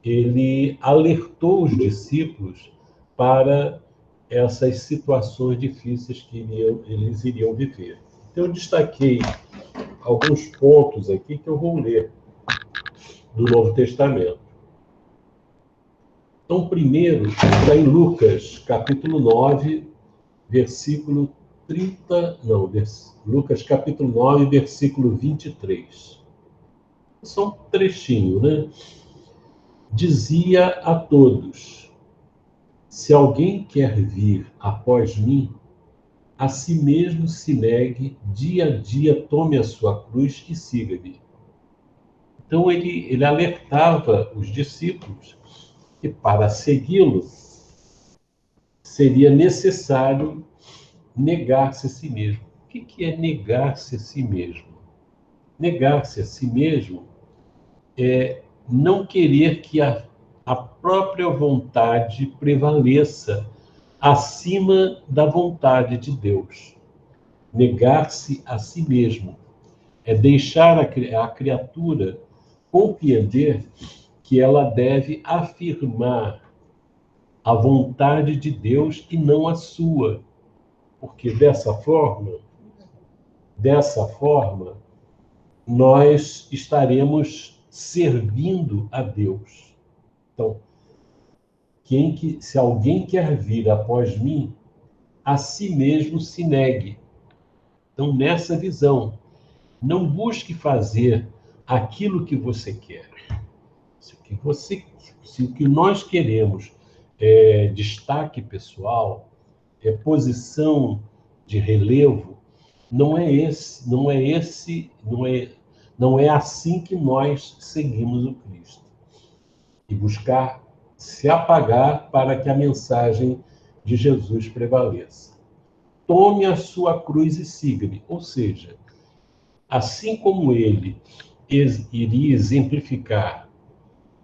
ele alertou os discípulos para essas situações difíceis que eles iriam viver. Então, eu destaquei alguns pontos aqui que eu vou ler do Novo Testamento. Então, primeiro, está em Lucas, capítulo 9, versículo 30... Não, Lucas, capítulo 9, versículo 23. Só um trechinho, né? Dizia a todos: se alguém quer vir após mim, a si mesmo se negue, dia a dia tome a sua cruz e siga-me. Então ele alertava os discípulos que para segui-lo seria necessário negar-se a si mesmo. O que é negar-se a si mesmo? Negar-se a si mesmo é não querer que a própria vontade prevaleça acima da vontade de Deus. Negar-se a si mesmo é deixar a criatura compreender que ela deve afirmar a vontade de Deus e não a sua, porque dessa forma, nós estaremos servindo a Deus. Então, se alguém quer vir após mim, a si mesmo se negue. Então, nessa visão, não busque fazer aquilo que você quer. Se o que nós queremos é destaque pessoal, é posição de relevo, não é assim que nós seguimos o Cristo. E buscar se apagar para que a mensagem de Jesus prevaleça. Tome a sua cruz e siga-me. Ou seja, assim como ele iria exemplificar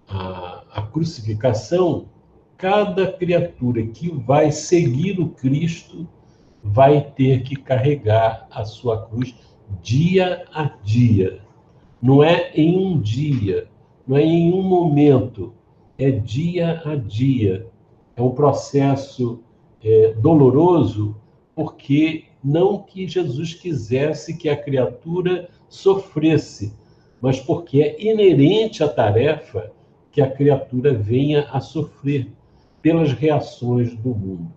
a crucificação, cada criatura que vai seguir o Cristo vai ter que carregar a sua cruz dia a dia. Não é em um dia, não é em um momento, é dia a dia. É um processo doloroso, porque não que Jesus quisesse que a criatura sofresse, mas porque é inerente à tarefa que a criatura venha a sofrer pelas reações do mundo,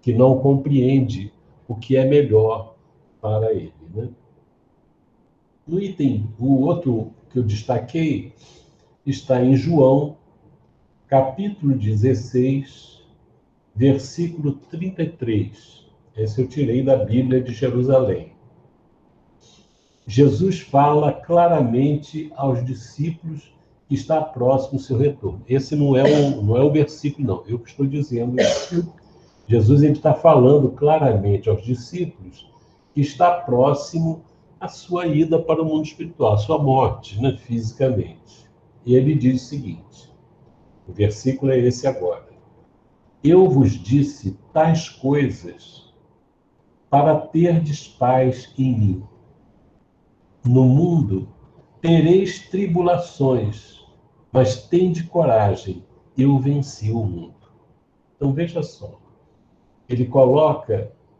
que não compreende o que é melhor para ele, né? No item, o outro que eu destaquei está em João, capítulo 16, versículo 33. Esse eu tirei da Bíblia de Jerusalém. Jesus fala claramente aos discípulos que está próximo o seu retorno. Esse não é o versículo, não. Eu que estou dizendo isso. Jesus está falando claramente aos discípulos que está próximo a sua ida para o mundo espiritual, a sua morte, né, fisicamente. E ele diz o seguinte, o versículo é esse agora: eu vos disse tais coisas para terdes paz em mim. No mundo tereis tribulações, mas tende coragem, eu venci o mundo. Então veja só,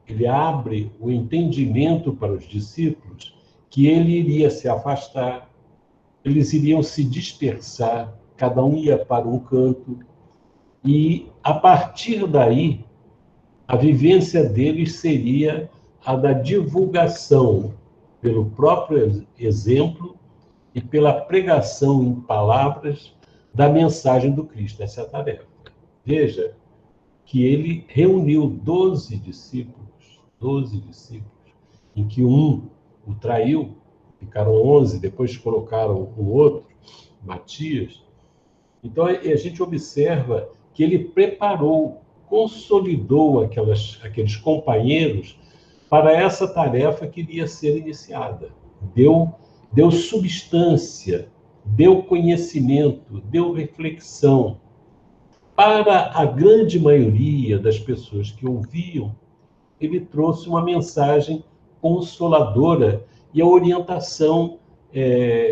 ele abre o entendimento para os discípulos que ele iria se afastar, eles iriam se dispersar, cada um ia para um canto, e a partir daí, a vivência deles seria a da divulgação pelo próprio exemplo e pela pregação em palavras da mensagem do Cristo. Essa é a tarefa. Veja que ele reuniu 12 discípulos, em que um o traiu, ficaram 11, depois colocaram o outro, Matias. Então, a gente observa que ele preparou, consolidou aqueles companheiros para essa tarefa que iria ser iniciada. Deu substância, deu conhecimento, deu reflexão. Para a grande maioria das pessoas que ouviam, ele trouxe uma mensagem consoladora e a orientação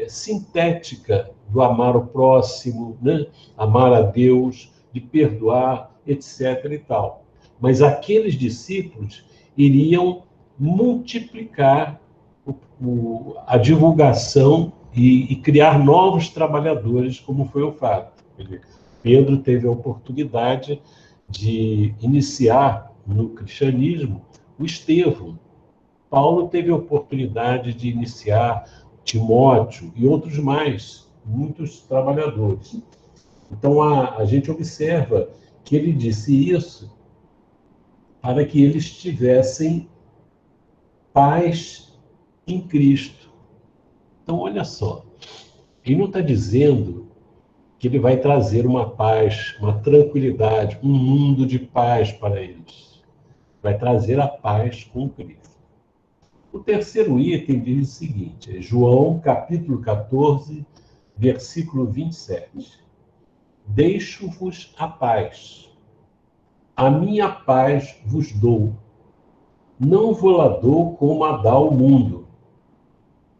sintética do amar o próximo, né? Amar a Deus, de perdoar, etc. e tal. Mas aqueles discípulos iriam multiplicar a divulgação e criar novos trabalhadores, como foi o fato. Pedro teve a oportunidade de iniciar no cristianismo o Estevão. Paulo teve a oportunidade de iniciar Timóteo e outros mais, muitos trabalhadores. Então, a gente observa que ele disse isso para que eles tivessem paz em Cristo. Então, olha só, ele não está dizendo que ele vai trazer uma paz, uma tranquilidade, um mundo de paz para eles. Vai trazer a paz com Cristo. O terceiro item diz o seguinte, é João, capítulo 14, versículo 27. Deixo-vos a paz. A minha paz vos dou. Não vou-la dou como a dá o mundo.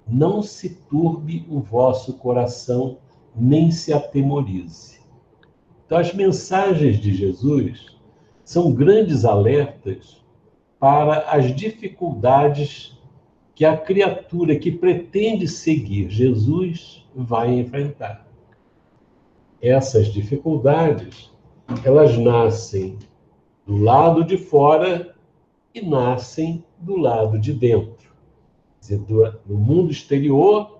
Não se turbe o vosso coração, nem se atemorize. Então, as mensagens de Jesus são grandes alertas para as dificuldades que a criatura que pretende seguir Jesus vai enfrentar. Essas dificuldades, elas nascem do lado de fora e nascem do lado de dentro. Quer dizer, no mundo exterior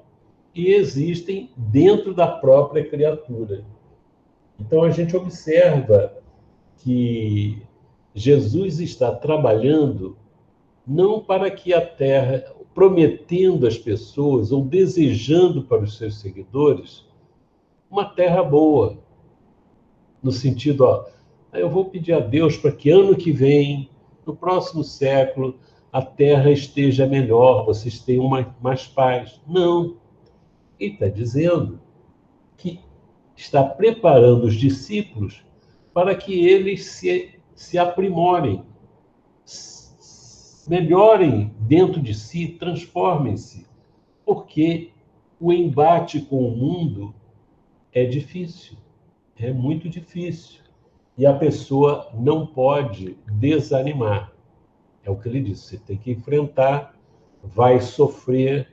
e existem dentro da própria criatura. Então, a gente observa que Jesus está trabalhando não para que a terra, prometendo às pessoas ou desejando para os seus seguidores uma terra boa, no sentido, eu vou pedir a Deus para que ano que vem, no próximo século, a terra esteja melhor, vocês tenham mais paz. Não. Ele está dizendo que está preparando os discípulos para que eles se aprimorem, melhorem dentro de si, transformem-se, porque o embate com o mundo é difícil, é muito difícil, e a pessoa não pode desanimar. É o que ele disse, você tem que enfrentar, vai sofrer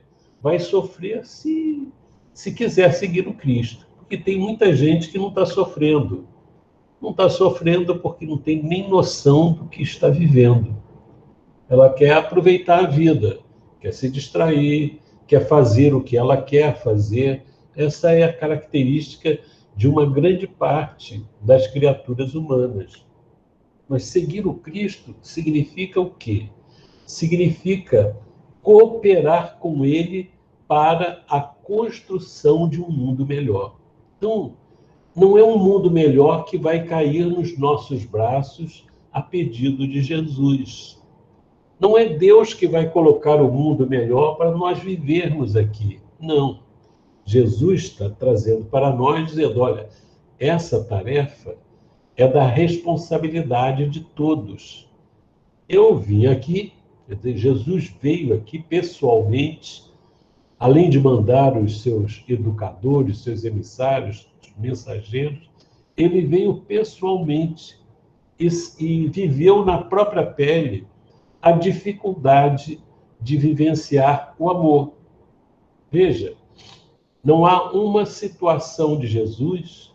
se quiser seguir o Cristo, porque tem muita gente que não está sofrendo. Não está sofrendo porque não tem nem noção do que está vivendo. Ela quer aproveitar a vida, quer se distrair, quer fazer o que ela quer fazer. Essa é a característica de uma grande parte das criaturas humanas. Mas seguir o Cristo significa o quê? Significa cooperar com Ele para a construção de um mundo melhor. Então, não é um mundo melhor que vai cair nos nossos braços a pedido de Jesus. Não é Deus que vai colocar o mundo melhor para nós vivermos aqui. Não. Jesus está trazendo para nós, dizendo, olha, essa tarefa é da responsabilidade de todos. Eu vim aqui, quer dizer, Jesus veio aqui pessoalmente, além de mandar os seus educadores, seus emissários, mensageiros, ele veio pessoalmente e viveu na própria pele a dificuldade de vivenciar o amor. Veja, não há uma situação de Jesus,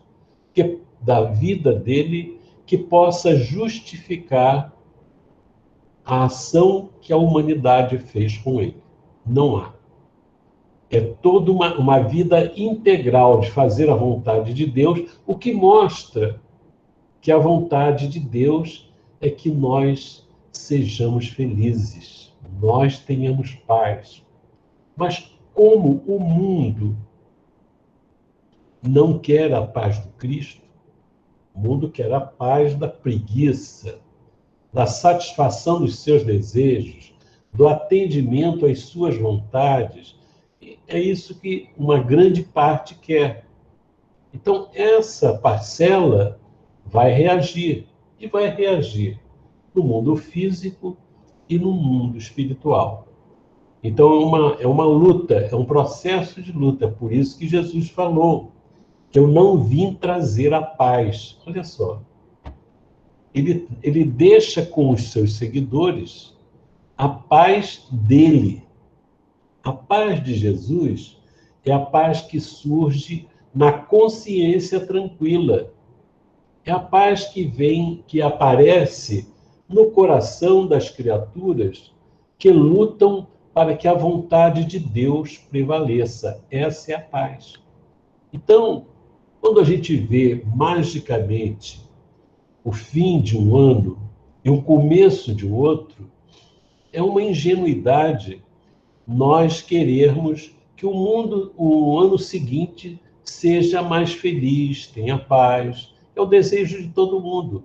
da vida dele, que possa justificar a ação que a humanidade fez com ele. Não há. É toda uma vida integral de fazer a vontade de Deus, o que mostra que a vontade de Deus é que nós sejamos felizes, nós tenhamos paz. Mas como o mundo não quer a paz do Cristo, o mundo quer a paz da preguiça, da satisfação dos seus desejos, do atendimento às suas vontades. É isso que uma grande parte quer. Então, essa parcela vai reagir, e vai reagir no mundo físico e no mundo espiritual. Então é uma luta, é um processo de luta. Por isso que Jesus falou que eu não vim trazer a paz. Olha só, ele deixa com os seus seguidores a paz dele. A paz de Jesus é a paz que surge na consciência tranquila. É a paz que vem, que aparece no coração das criaturas que lutam para que a vontade de Deus prevaleça. Essa é a paz. Então, quando a gente vê magicamente o fim de um ano e o começo de outro, é uma ingenuidade nós querermos que o mundo, o ano seguinte, seja mais feliz, tenha paz. É o desejo de todo mundo.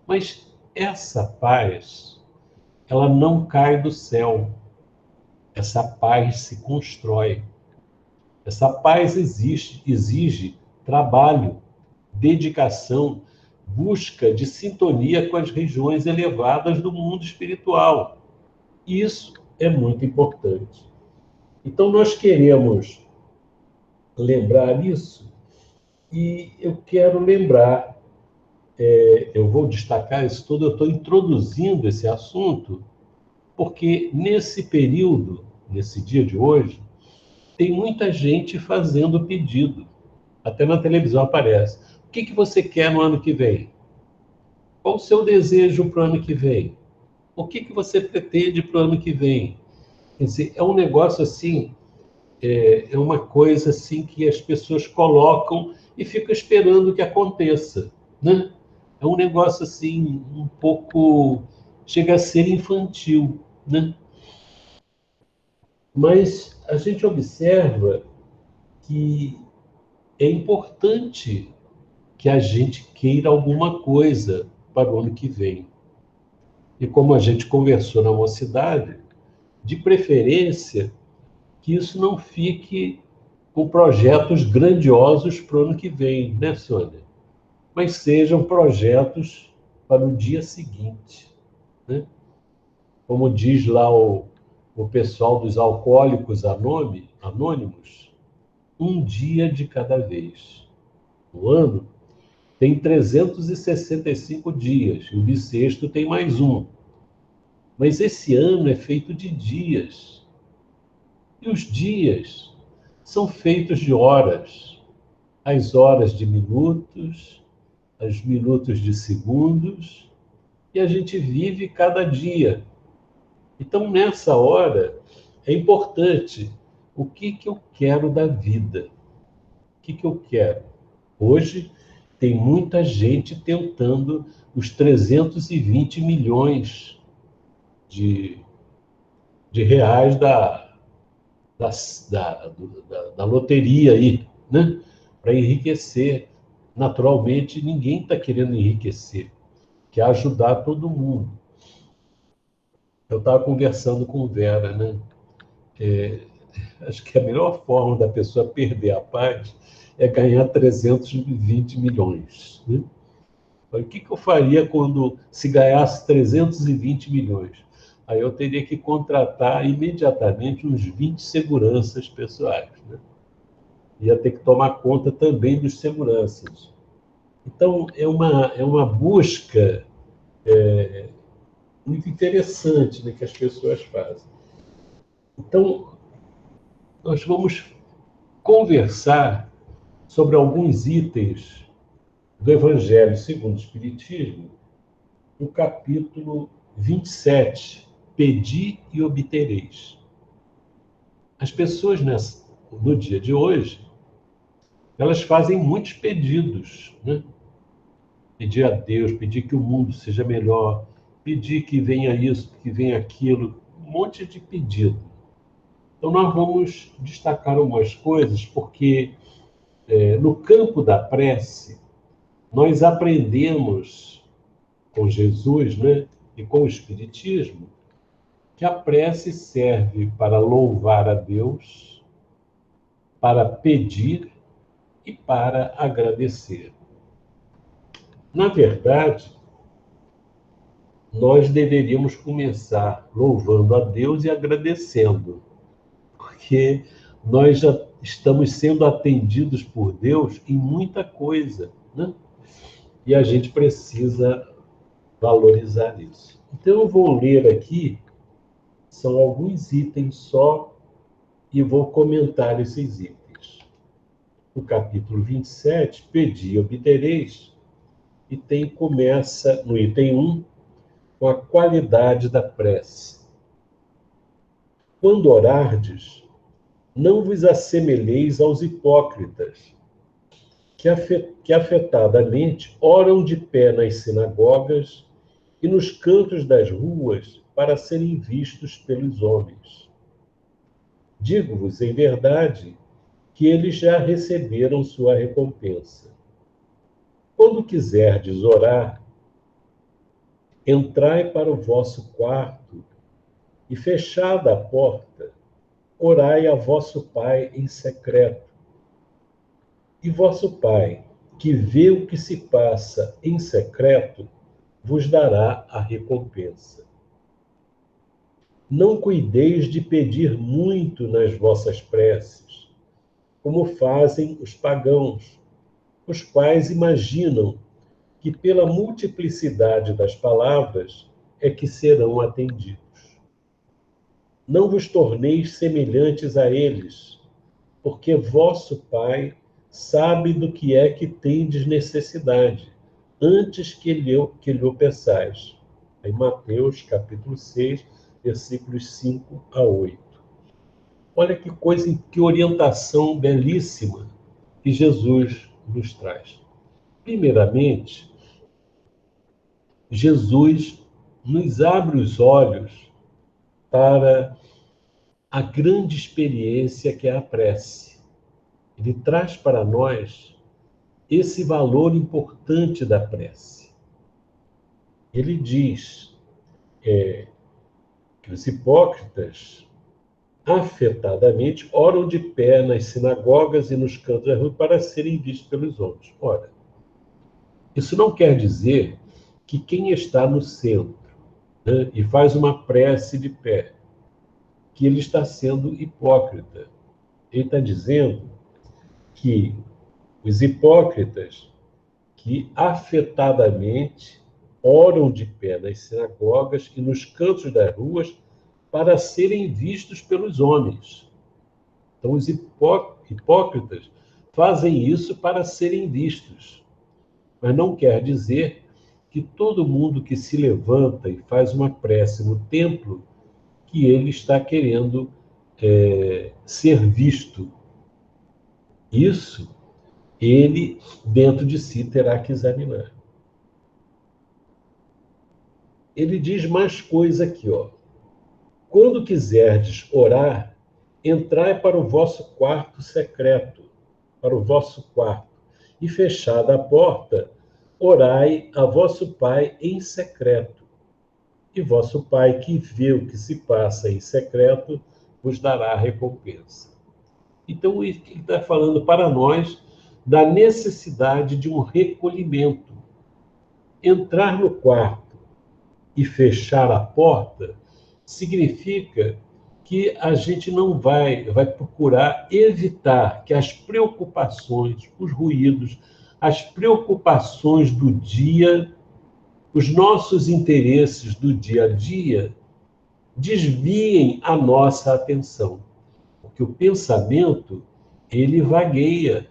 Mas essa paz, ela não cai do céu. Essa paz se constrói. Essa paz exige trabalho, dedicação, busca de sintonia com as regiões elevadas do mundo espiritual. Isso é muito importante. Então, nós queremos lembrar isso e eu quero lembrar, eu vou destacar isso tudo, eu estou introduzindo esse assunto, porque nesse período, nesse dia de hoje, tem muita gente fazendo pedido. Até na televisão aparece. O que você quer no ano que vem? Qual o seu desejo para o ano que vem? O que você pretende para o ano que vem? Quer dizer, é um negócio assim, é uma coisa assim que as pessoas colocam e ficam esperando que aconteça, né? É um negócio assim, um pouco, chega a ser infantil, né? Mas a gente observa que é importante que a gente queira alguma coisa para o ano que vem. E como a gente conversou na mocidade, de preferência que isso não fique com projetos grandiosos para o ano que vem, né, Sônia? Mas sejam projetos para o dia seguinte, né? Como diz lá o pessoal dos alcoólicos anônimos, um dia de cada vez. O ano tem 365 dias, e o bissexto tem mais um. Mas esse ano é feito de dias. E os dias são feitos de horas. As horas de minutos, os minutos de segundos, e a gente vive cada dia. Então, nessa hora, é importante o que eu quero da vida. O que eu quero? Hoje, tem muita gente tentando os 320 milhões de, de reais da loteria aí, né? Para enriquecer. Naturalmente, ninguém está querendo enriquecer, quer ajudar todo mundo. Eu estava conversando com Vera, né? Acho que a melhor forma da pessoa perder a paz é ganhar 320 milhões. Né? O que eu faria se ganhasse 320 milhões? Aí eu teria que contratar imediatamente uns 20 seguranças pessoais. Né? Ia ter que tomar conta também dos seguranças. Então, é uma busca muito interessante, né, que as pessoas fazem. Então, nós vamos conversar sobre alguns itens do Evangelho segundo o Espiritismo, no capítulo 27, Pedi e obtereis. As pessoas no dia de hoje, elas fazem muitos pedidos, né? Pedir a Deus, pedir que o mundo seja melhor, pedir que venha isso, que venha aquilo, um monte de pedido. Então nós vamos destacar algumas coisas, porque no campo da prece, nós aprendemos com Jesus, né, e com o Espiritismo, que a prece serve para louvar a Deus, para pedir e para agradecer. Na verdade, nós deveríamos começar louvando a Deus e agradecendo. porque nós já estamos sendo atendidos por Deus em muita coisa, né? E a gente precisa valorizar isso. Então, eu vou ler aqui, são alguns itens só, e vou comentar esses itens. No capítulo 27, pedi e obtereis, e começa no item 1, com a qualidade da prece. Quando orardes, não vos assemelheis aos hipócritas, que afetadamente oram de pé nas sinagogas e nos cantos das ruas para serem vistos pelos homens. Digo-vos, em verdade, que eles já receberam sua recompensa. Quando quiserdes orar, entrai para o vosso quarto e, fechada a porta, orai a vosso Pai em secreto. E vosso Pai, que vê o que se passa em secreto, vos dará a recompensa. Não cuideis de pedir muito nas vossas preces, como fazem os pagãos, os quais imaginam que pela multiplicidade das palavras é que serão atendidos. Não vos torneis semelhantes a eles, porque vosso Pai sabe do que é que tendes necessidade, antes que lhe o peçais. Em Mateus, capítulo 6, versículos 5 a 8. Olha que coisa, que orientação belíssima que Jesus nos traz. Primeiramente, Jesus nos abre os olhos para a grande experiência que é a prece. Ele traz para nós esse valor importante da prece. Ele diz que os hipócritas afetadamente oram de pé nas sinagogas e nos cantos da rua para serem vistos pelos homens. Ora, isso não quer dizer que quem está no centro, né, e faz uma prece de pé, que ele está sendo hipócrita. Ele está dizendo que os hipócritas que afetadamente oram de pé nas sinagogas e nos cantos das ruas para serem vistos pelos homens. Então, os hipócritas fazem isso para serem vistos. Mas não quer dizer que todo mundo que se levanta e faz uma prece no templo, que ele está querendo ser visto. Isso ele, dentro de si, terá que examinar. Ele diz mais coisa aqui, ó. Quando quiserdes orar, entrai para o vosso quarto secreto, para o vosso quarto, e fechada a porta, orai a vosso Pai em secreto. E vosso Pai, que vê o que se passa em secreto, vos dará a recompensa. Então, ele está falando para nós da necessidade de um recolhimento. Entrar no quarto e fechar a porta significa que a gente não vai procurar evitar que as preocupações, os ruídos, as preocupações do dia, os nossos interesses do dia a dia, desviem a nossa atenção. Porque o pensamento, ele vagueia.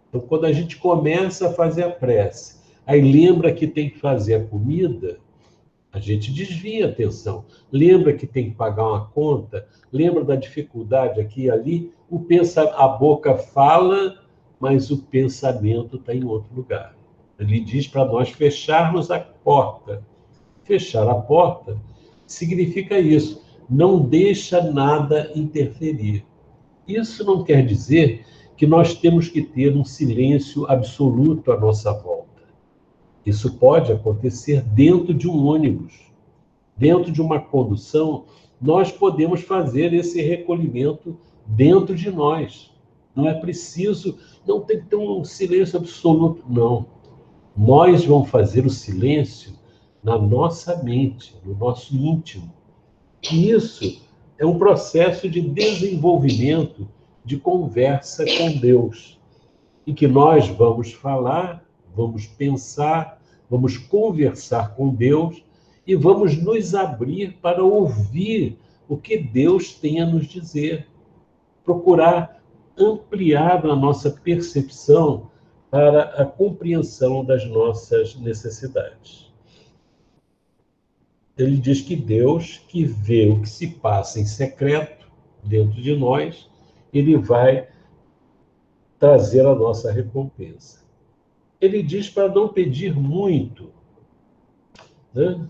Então, quando a gente começa a fazer a prece, aí lembra que tem que fazer a comida, a gente desvia a atenção. Lembra que tem que pagar uma conta, lembra da dificuldade aqui e ali, a boca fala, mas o pensamento está em outro lugar. Ele diz para nós fecharmos a porta. Fechar a porta significa isso, não deixa nada interferir. Isso não quer dizer que nós temos que ter um silêncio absoluto à nossa volta. Isso pode acontecer dentro de um ônibus, dentro de uma condução, nós podemos fazer esse recolhimento dentro de nós. Não é preciso, não tem que ter um silêncio absoluto, não. Nós vamos fazer o silêncio na nossa mente, no nosso íntimo. E isso é um processo de desenvolvimento de conversa com Deus, em que nós vamos falar, vamos pensar, vamos conversar com Deus e vamos nos abrir para ouvir o que Deus tem a nos dizer, procurar ampliar a nossa percepção para a compreensão das nossas necessidades. Ele diz que Deus, que vê o que se passa em secreto dentro de nós, ele vai trazer a nossa recompensa. Ele diz para não pedir muito, né?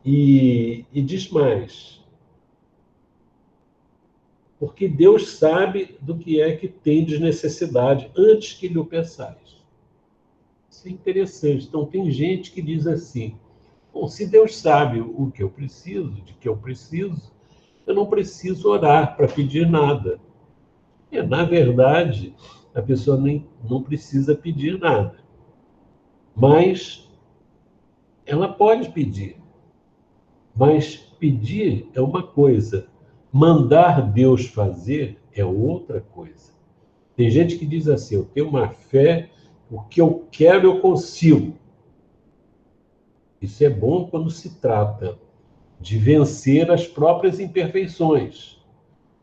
E diz mais, porque Deus sabe do que é que tendes necessidade antes que lhe o peçais. Isso é interessante. Então, tem gente que diz assim, bom, se Deus sabe o que eu preciso, de que eu não preciso orar para pedir nada. E, na verdade, a pessoa nem não precisa pedir nada. Mas ela pode pedir. Mas pedir é uma coisa, mandar Deus fazer é outra coisa. Tem gente que diz assim, eu tenho uma fé, o que eu quero eu consigo. Isso é bom quando se trata de vencer as próprias imperfeições,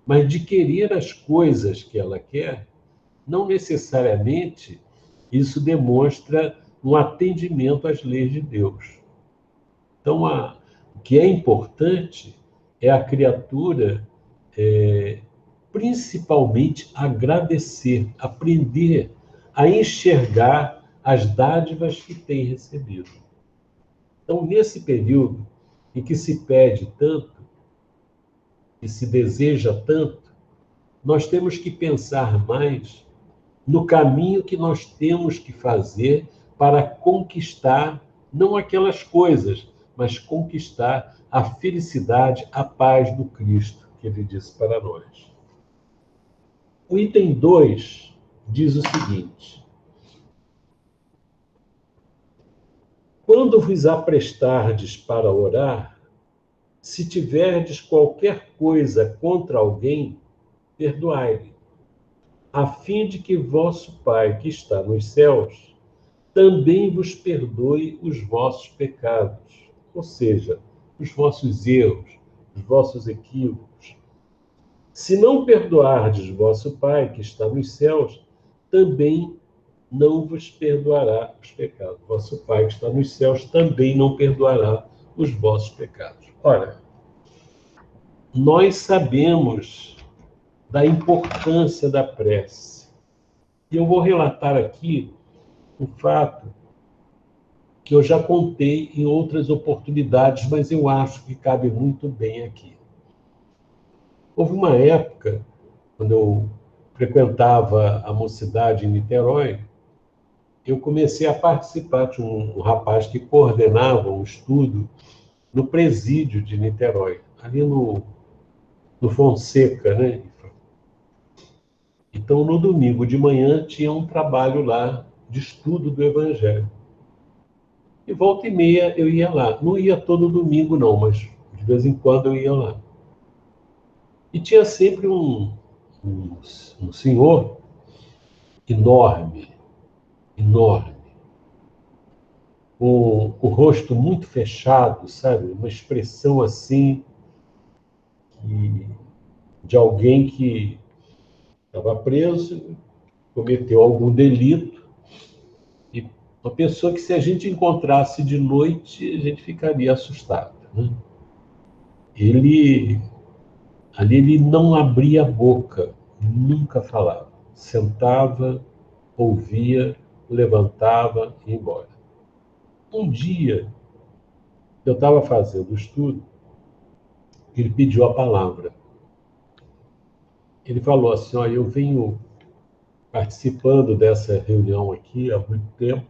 mas de querer as coisas que ela quer, não necessariamente isso demonstra um atendimento às leis de Deus. Então, o que é importante é a criatura, principalmente, agradecer, aprender a enxergar as dádivas que tem recebido. Então, nesse período em que se pede tanto, e se deseja tanto, nós temos que pensar mais no caminho que nós temos que fazer para conquistar, não aquelas coisas, mas conquistar a felicidade, a paz do Cristo, que ele disse para nós. O item 2 diz o seguinte: quando vos aprestardes para orar, se tiverdes qualquer coisa contra alguém, perdoai-lhe, a fim de que vosso Pai, que está nos céus, também vos perdoe os vossos pecados, ou seja, os vossos erros, os vossos equívocos. Se não perdoardes vosso Pai, que está nos céus, também não vos perdoará os pecados. Vosso Pai, que está nos céus, também não perdoará os vossos pecados. Ora, nós sabemos da importância da prece. E eu vou relatar aqui um fato que eu já contei em outras oportunidades, mas eu acho que cabe muito bem aqui. Houve uma época, quando eu frequentava a mocidade em Niterói, eu comecei a participar de um rapaz que coordenava um estudo no presídio de Niterói, ali no Fonseca, né? Então, no domingo de manhã, tinha um trabalho lá de estudo do Evangelho. E volta e meia eu ia lá. Não ia todo domingo, não, mas de vez em quando eu ia lá. E tinha sempre um senhor enorme, enorme, com o rosto muito fechado, sabe? Uma expressão assim, de alguém que estava preso, cometeu algum delito, e uma pessoa que, se a gente encontrasse de noite, a gente ficaria assustado, né? Ele, ali ele não abria a boca, nunca falava. Sentava, ouvia, levantava e ia embora. Um dia, eu estava fazendo o estudo, ele pediu a palavra. Ele falou assim, olha, eu venho participando dessa reunião aqui há muito tempo,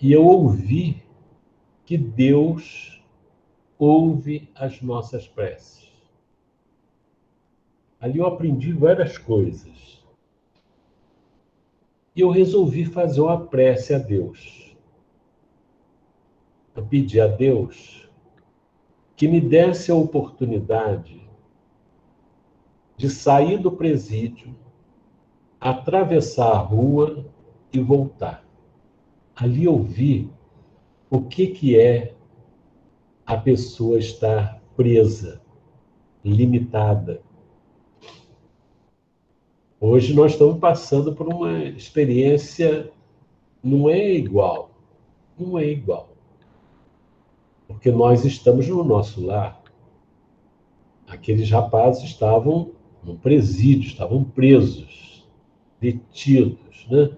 e eu ouvi que Deus ouve as nossas preces. Ali eu aprendi várias coisas. E eu resolvi fazer uma prece a Deus. Eu pedi a Deus que me desse a oportunidade de sair do presídio, atravessar a rua e voltar. Ali eu vi o que é a pessoa estar presa, limitada. Hoje nós estamos passando por uma experiência, não é igual, não é igual. Porque nós estamos no nosso lar. Aqueles rapazes estavam no presídio, estavam presos, detidos, né?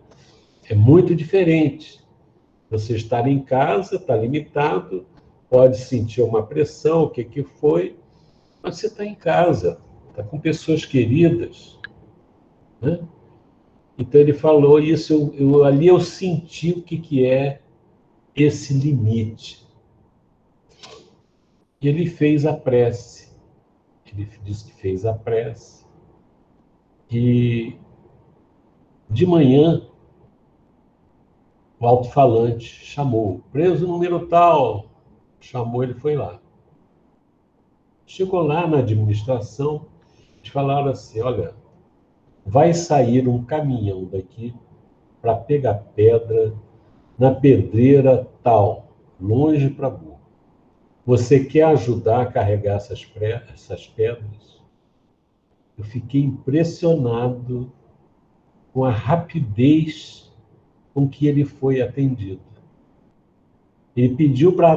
É muito diferente. Você estar em casa, está limitado, pode sentir uma pressão, o que foi, mas você está em casa, está com pessoas queridas, né? Então ele falou isso, ali eu senti o que é esse limite. E ele fez a prece. Ele disse que fez a prece. E de manhã, o alto-falante chamou, preso número tal. Chamou, ele foi lá. Chegou lá na administração, eles falaram assim, olha, vai sair um caminhão daqui para pegar pedra na pedreira tal, longe para burro. Você quer ajudar a carregar essas pedras? Eu fiquei impressionado com a rapidez com que ele foi atendido. Ele pediu para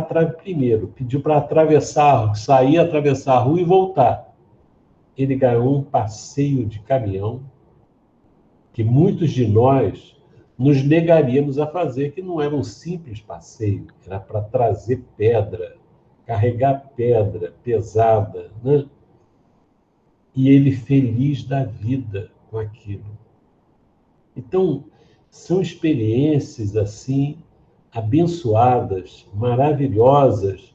atravessar, sair, atravessar a rua e voltar. Ele ganhou um passeio de caminhão que muitos de nós nos negaríamos a fazer, que não era um simples passeio, era para trazer pedra, carregar pedra pesada, né? E ele feliz da vida com aquilo. Então, são experiências assim, abençoadas, maravilhosas,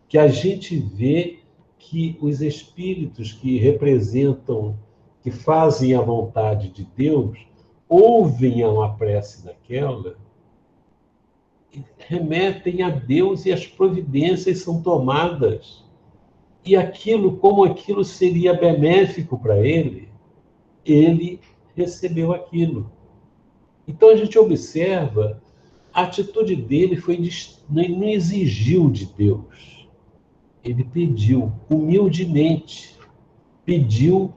que a gente vê que os espíritos que representam, que fazem a vontade de Deus, ouvem a uma prece daquela, remetem a Deus e as providências são tomadas. E aquilo, como aquilo seria benéfico para ele recebeu aquilo. Então a gente observa, a atitude dele não exigiu de Deus. Ele pediu humildemente, pediu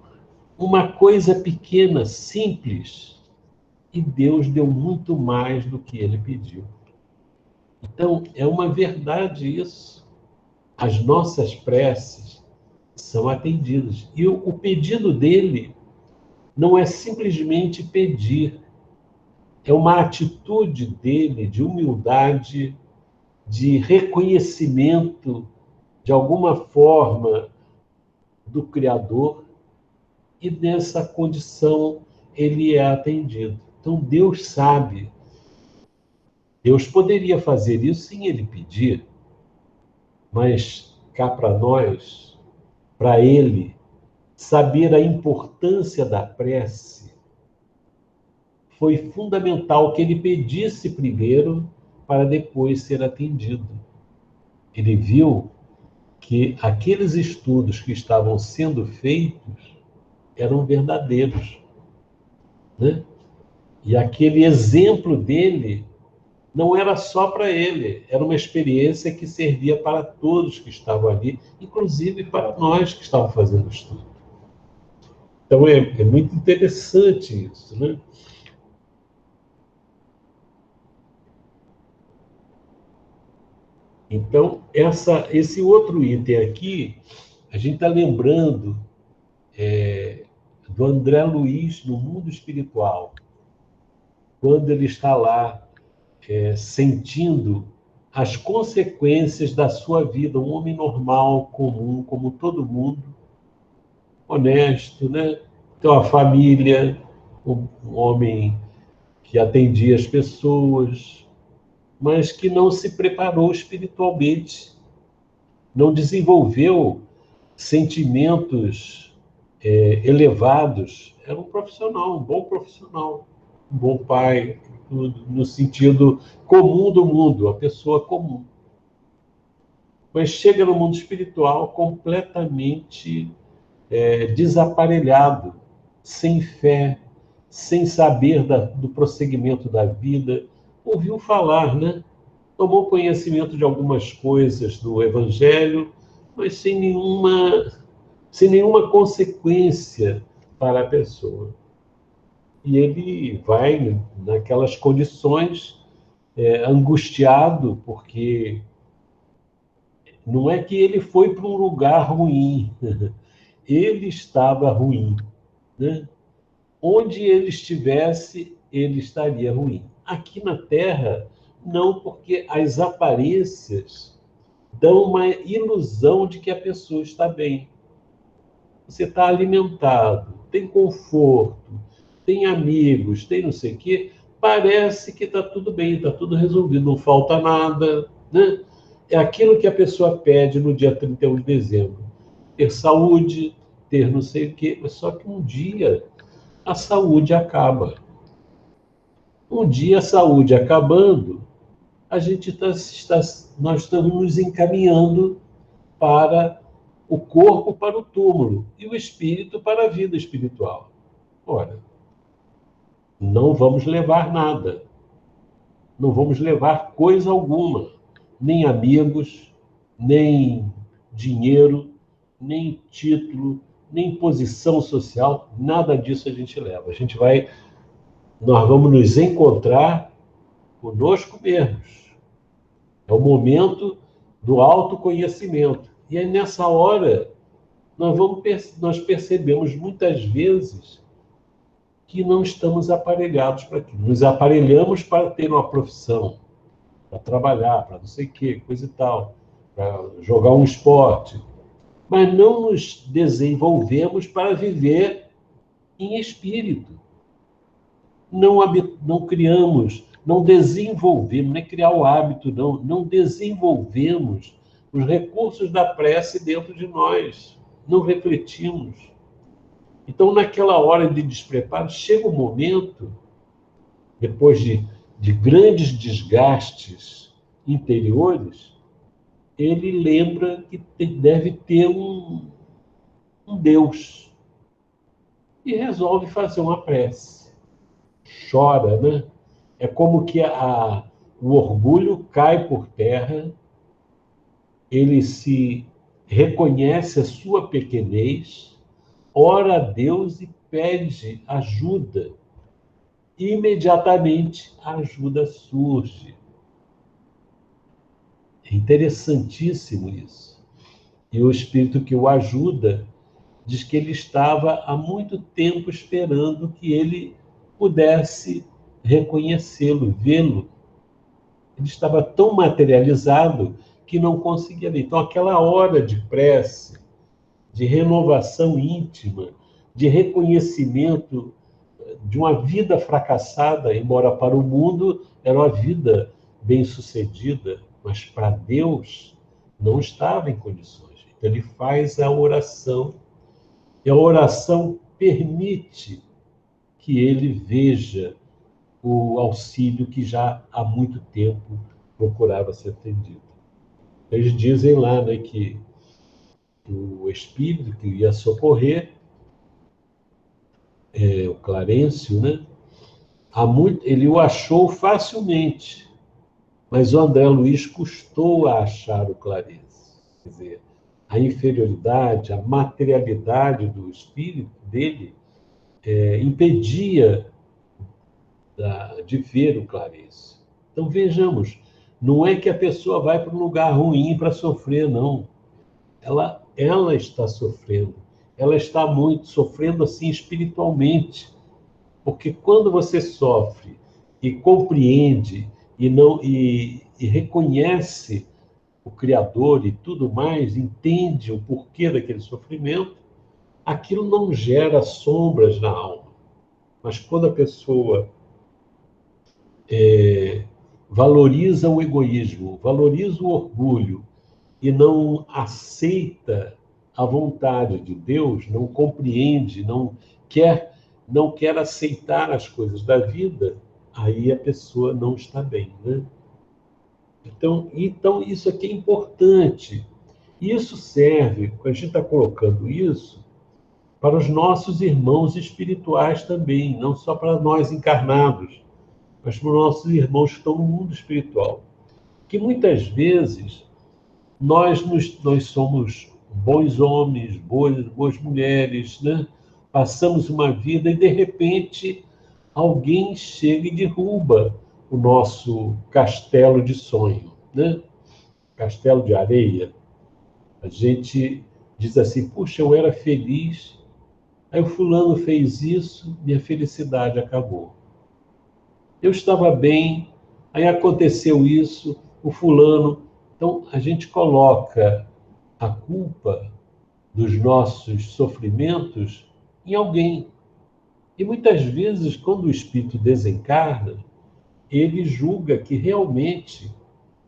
uma coisa pequena, simples, e Deus deu muito mais do que ele pediu. Então, é uma verdade isso. As nossas preces são atendidas. E o pedido dele não é simplesmente pedir, é uma atitude dele de humildade, de reconhecimento, de alguma forma, do Criador, e nessa condição ele é atendido. Então Deus sabe. Deus poderia fazer isso sem ele pedir, mas cá para nós, para ele, saber a importância da prece, foi fundamental que ele pedisse primeiro para depois ser atendido. Ele viu que aqueles estudos que estavam sendo feitos eram verdadeiros, né? E aquele exemplo dele não era só para ele, era uma experiência que servia para todos que estavam ali, inclusive para nós que estávamos fazendo o estudo. Então é muito interessante isso, né? Então, esse outro item aqui, a gente está lembrando do André Luiz no mundo espiritual, quando ele está lá sentindo as consequências da sua vida, um homem normal, comum, como todo mundo, honesto, né? Tem uma família, um homem que atendia as pessoas, mas que não se preparou espiritualmente, não desenvolveu sentimentos elevados. Era um profissional, um bom pai, tudo, no sentido comum do mundo, uma pessoa comum. mas chega no mundo espiritual completamente desaparelhado, sem fé, sem saber do prosseguimento da vida. Ouviu falar, né? Tomou conhecimento de algumas coisas do Evangelho, mas sem nenhuma consequência para a pessoa. E ele vai naquelas condições, angustiado, porque não é que ele foi para um lugar ruim, ele estava ruim, né? Onde ele estivesse, ele estaria ruim. Aqui na Terra, não, porque as aparências dão uma ilusão de que a pessoa está bem. Você está alimentado, tem conforto, tem amigos, tem não sei o quê, parece que está tudo bem, está tudo resolvido, não falta nada, né? É aquilo que a pessoa pede no dia 31 de dezembro. Ter saúde, ter não sei o quê, mas só que um dia a saúde acaba. Um dia a saúde acabando, a gente nós estamos nos encaminhando para o corpo, para o túmulo, e o espírito para a vida espiritual. Ora, não vamos levar nada, não vamos levar coisa alguma, nem amigos, nem dinheiro, nem título, nem posição social, nada disso a gente leva. Nós vamos nos encontrar conosco mesmos. É o momento do autoconhecimento. E aí, nessa hora, nós percebemos muitas vezes que não estamos aparelhados para aquilo. Nos aparelhamos para ter uma profissão, para trabalhar, para não sei o quê, coisa e tal, para jogar um esporte. Mas não nos desenvolvemos para viver em espírito. Não criamos, não desenvolvemos, não é criar o hábito, não desenvolvemos os recursos da prece dentro de nós, não refletimos. Então, naquela hora de despreparo, chega um momento, depois de grandes desgastes interiores, ele lembra que deve ter um Deus e resolve fazer uma prece. Chora, né? É como que o orgulho cai por terra, ele se reconhece a sua pequenez, ora a Deus e pede ajuda. E imediatamente a ajuda surge. É interessantíssimo isso. E o espírito que o ajuda diz que ele estava há muito tempo esperando que ele pudesse reconhecê-lo, vê-lo. Ele estava tão materializado que não conseguia ver. Então, aquela hora de prece, de renovação íntima, de reconhecimento de uma vida fracassada, embora para o mundo era uma vida bem-sucedida, mas para Deus não estava em condições. Então, ele faz a oração, e a oração permite que ele veja o auxílio que já há muito tempo procurava ser atendido. Eles dizem lá, né, que o espírito que ia socorrer, o Clarencio, né, ele o achou facilmente, mas o André Luiz custou a achar o Clarencio. Quer dizer, a inferioridade, a materialidade do espírito dele impedia de ver o Clarencio. Então, vejamos, não é que a pessoa vai para um lugar ruim para sofrer, não. Ela está sofrendo. Ela está muito sofrendo assim espiritualmente. Porque quando você sofre e compreende e reconhece o Criador e tudo mais, entende o porquê daquele sofrimento, aquilo não gera sombras na alma. Mas quando a pessoa valoriza o egoísmo, valoriza o orgulho e não aceita a vontade de Deus, não compreende, não quer aceitar as coisas da vida, aí a pessoa não está bem, né? Então isso aqui é importante. Isso serve, a gente está colocando isso para os nossos irmãos espirituais também, não só para nós encarnados, mas para os nossos irmãos que estão no mundo espiritual. Que muitas vezes nós somos bons homens, boas mulheres, né? Passamos uma vida e, de repente, alguém chega e derruba o nosso castelo de sonho, né? Castelo de areia. A gente diz assim, puxa, eu era feliz, aí o fulano fez isso, minha felicidade acabou. Eu estava bem, aí aconteceu isso, o fulano. Então, a gente coloca a culpa dos nossos sofrimentos em alguém. E muitas vezes, quando o espírito desencarna, ele julga que realmente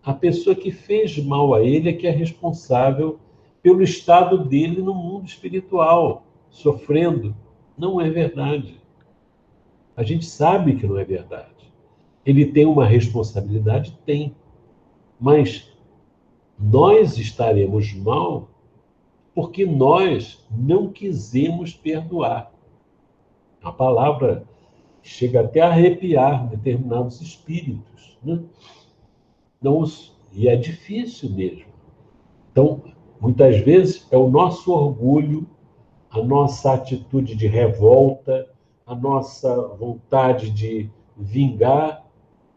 a pessoa que fez mal a ele é que é responsável pelo estado dele no mundo espiritual, sofrendo. Não é verdade. A gente sabe que não é verdade. Ele tem uma responsabilidade? Tem. Mas nós estaremos mal porque nós não quisemos perdoar. A palavra chega até a arrepiar determinados espíritos, né? Não, e é difícil mesmo. Então, muitas vezes é o nosso orgulho, a nossa atitude de revolta, a nossa vontade de vingar,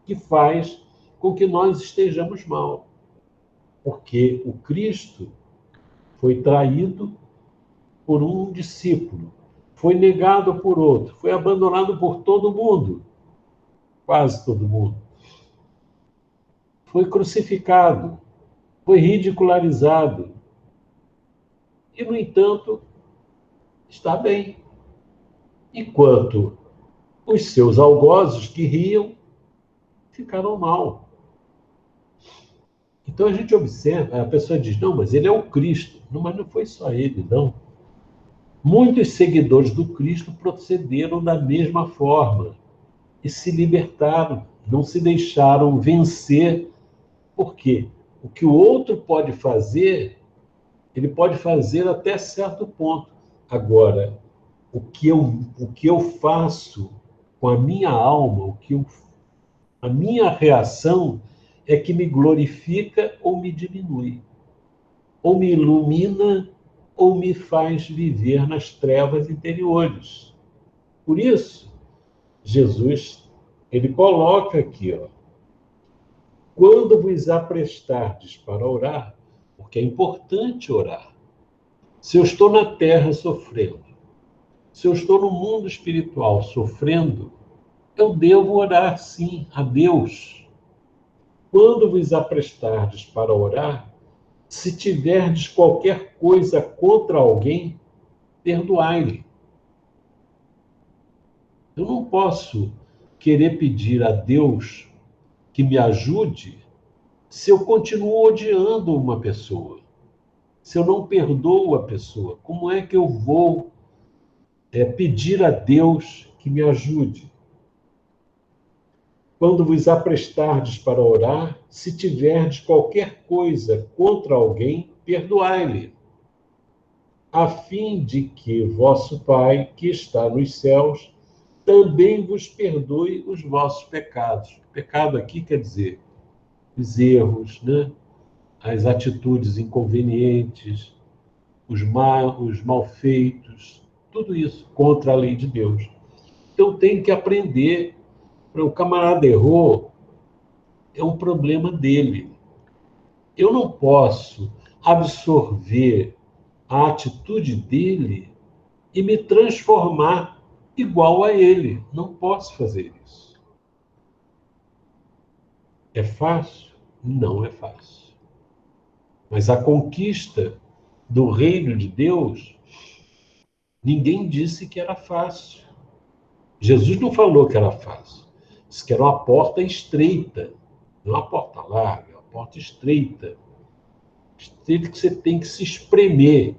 que faz com que nós estejamos mal. Porque o Cristo foi traído por um discípulo, foi negado por outro, foi abandonado por todo mundo, quase todo mundo. Foi crucificado, foi ridicularizado. E, no entanto, está bem. Enquanto os seus algozes que riam ficaram mal. Então a gente observa, a pessoa diz, não, mas ele é o Cristo. Não, mas não foi só ele, não. Muitos seguidores do Cristo procederam da mesma forma e se libertaram, não se deixaram vencer. Por quê? O que o outro pode fazer, ele pode fazer até certo ponto. Agora, o que eu faço com a minha alma, a minha reação é que me glorifica ou me diminui, ou me ilumina ou me faz viver nas trevas interiores. Por isso, Jesus, ele coloca aqui, ó, quando vos aprestardes para orar, porque é importante orar. Se eu estou na terra sofrendo, se eu estou no mundo espiritual sofrendo, eu devo orar sim a Deus. Quando vos aprestardes para orar, se tiverdes qualquer coisa contra alguém, perdoai-lhe. Eu não posso querer pedir a Deus que me ajude se eu continuo odiando uma pessoa, se eu não perdoo a pessoa. Como é que eu vou pedir a Deus que me ajude? Quando vos aprestardes para orar, se tiverdes qualquer coisa contra alguém, perdoai-lhe, a fim de que vosso Pai, que está nos céus, também vos perdoe os vossos pecados. Pecado aqui quer dizer os erros, né? As atitudes inconvenientes, os malfeitos, tudo isso contra a lei de Deus. Então tem que aprender. O camarada errou, é um problema dele. Eu não posso absorver a atitude dele e me transformar igual a ele. Não posso fazer isso. É fácil? Não é fácil. Mas a conquista do reino de Deus, ninguém disse que era fácil. Jesus não falou que era fácil. Disse que era uma porta estreita, não uma porta larga, uma porta estreita. Estreita que você tem que se espremer.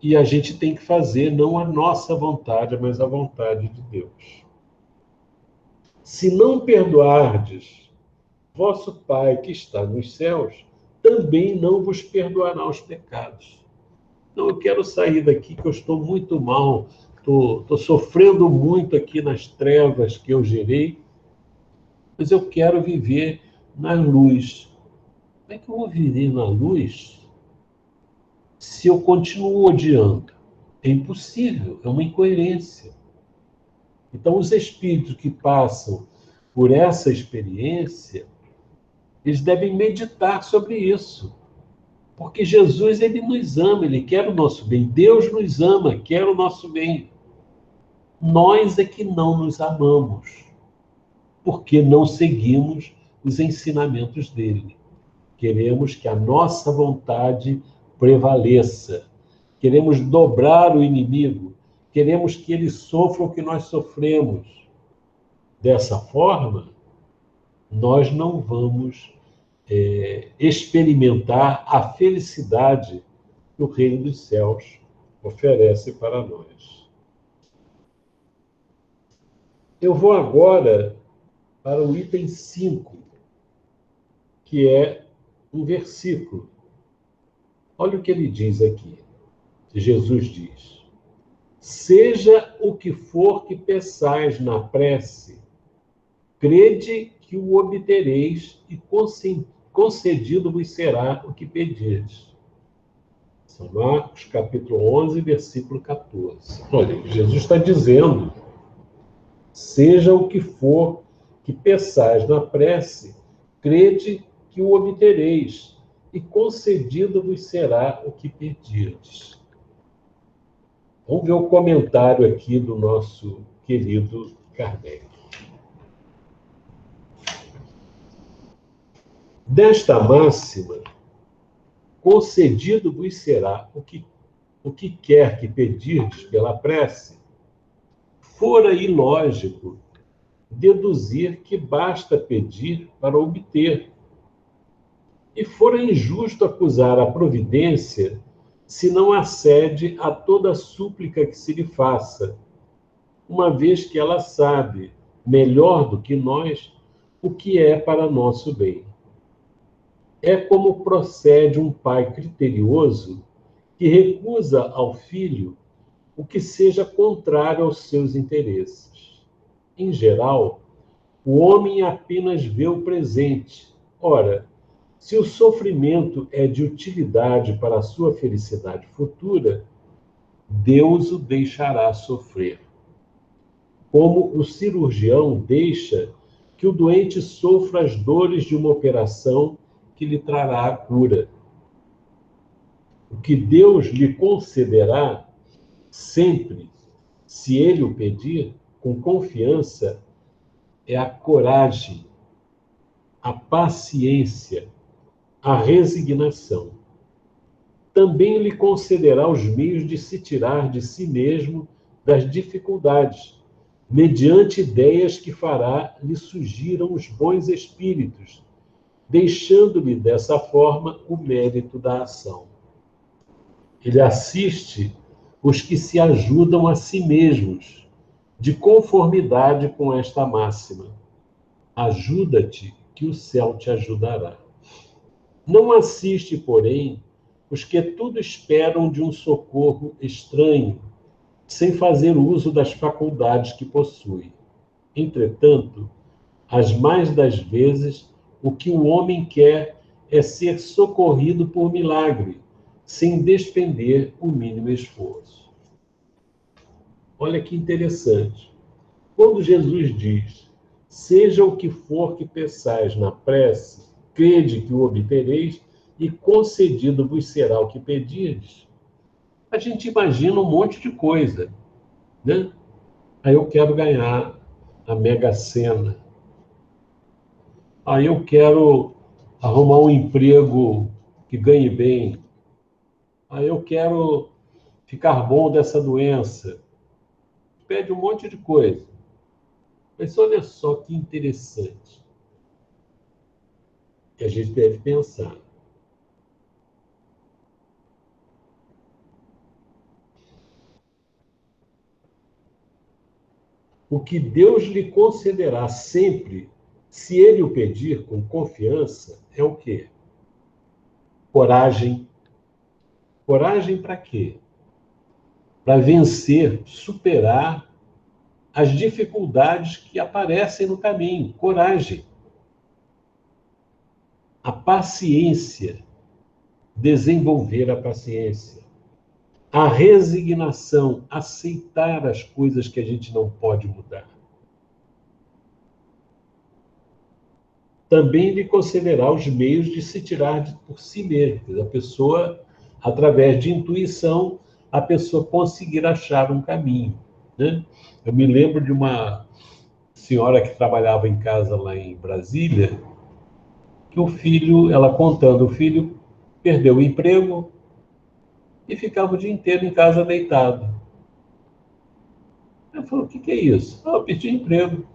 E a gente tem que fazer não a nossa vontade, mas a vontade de Deus. Se não perdoardes vosso Pai que está nos céus também não vos perdoará os pecados. Então, eu quero sair daqui, que eu estou muito mal, estou sofrendo muito aqui nas trevas que eu gerei, mas eu quero viver na luz. Como é que eu vou viver na luz se eu continuo odiando? É impossível, é uma incoerência. Então, os espíritos que passam por essa experiência, eles devem meditar sobre isso. Porque Jesus, ele nos ama, ele quer o nosso bem. Deus nos ama, quer o nosso bem. Nós é que não nos amamos, porque não seguimos os ensinamentos dele. Queremos que a nossa vontade prevaleça. Queremos dobrar o inimigo. Queremos que ele sofra o que nós sofremos. Dessa forma, nós não vamos experimentar a felicidade que o reino dos céus oferece para nós. Eu vou agora para o item 5, que é um versículo. Olha o que ele diz aqui. Jesus diz: seja o que for que peçais na prece, crede que o obtereis e concedido vos será o que pedirdes. São Marcos, capítulo 11, versículo 14. Olha, Jesus está dizendo: seja o que for que peçais na prece, crede que o obtereis, e concedido vos será o que pedirdes. Vamos ver o comentário aqui do nosso querido Kardec. Desta máxima, concedido vos será o que quer que pedirdes pela prece, fora ilógico deduzir que basta pedir para obter. E fora injusto acusar a providência se não acede a toda súplica que se lhe faça, uma vez que ela sabe, melhor do que nós, o que é para nosso bem. É como procede um pai criterioso que recusa ao filho o que seja contrário aos seus interesses. Em geral, o homem apenas vê o presente. Ora, se o sofrimento é de utilidade para a sua felicidade futura, Deus o deixará sofrer. Como o cirurgião deixa que o doente sofra as dores de uma operação que lhe trará a cura. O que Deus lhe concederá sempre, se ele o pedir, com confiança, é a coragem, a paciência, a resignação. Também lhe concederá os meios de se tirar de si mesmo das dificuldades, mediante ideias que fará lhe surgiram os bons espíritos, deixando-lhe dessa forma o mérito da ação. Ele assiste os que se ajudam a si mesmos, de conformidade com esta máxima: ajuda-te, que o céu te ajudará. Não assiste, porém, os que tudo esperam de um socorro estranho, sem fazer uso das faculdades que possui. Entretanto, as mais das vezes, o que o homem quer é ser socorrido por milagre, sem despender o mínimo esforço. Olha que interessante. Quando Jesus diz: seja o que for que peçais na prece, crede que o obtereis, e concedido vos será o que pedirdes, a gente imagina um monte de coisa, né? Aí eu quero ganhar a Mega Sena. Aí eu quero arrumar um emprego que ganhe bem. Aí eu quero ficar bom dessa doença. Pede um monte de coisa. Mas olha só que interessante que a gente deve pensar. O que Deus lhe concederá sempre, Se ele o pedir com confiança, é o quê? Coragem. Coragem para quê? Para vencer, superar as dificuldades que aparecem no caminho. Coragem. A paciência. Desenvolver a paciência. A resignação. Aceitar as coisas que a gente não pode mudar. Também lhe considerar os meios de se tirar por si mesmo. A pessoa, através de intuição, a pessoa conseguir achar um caminho. Né? Eu me lembro de uma senhora que trabalhava em casa lá em Brasília, que o filho, ela contando, o filho perdeu o emprego e ficava o dia inteiro em casa deitado. Ela falou, o que é isso? Ah, eu perdi emprego.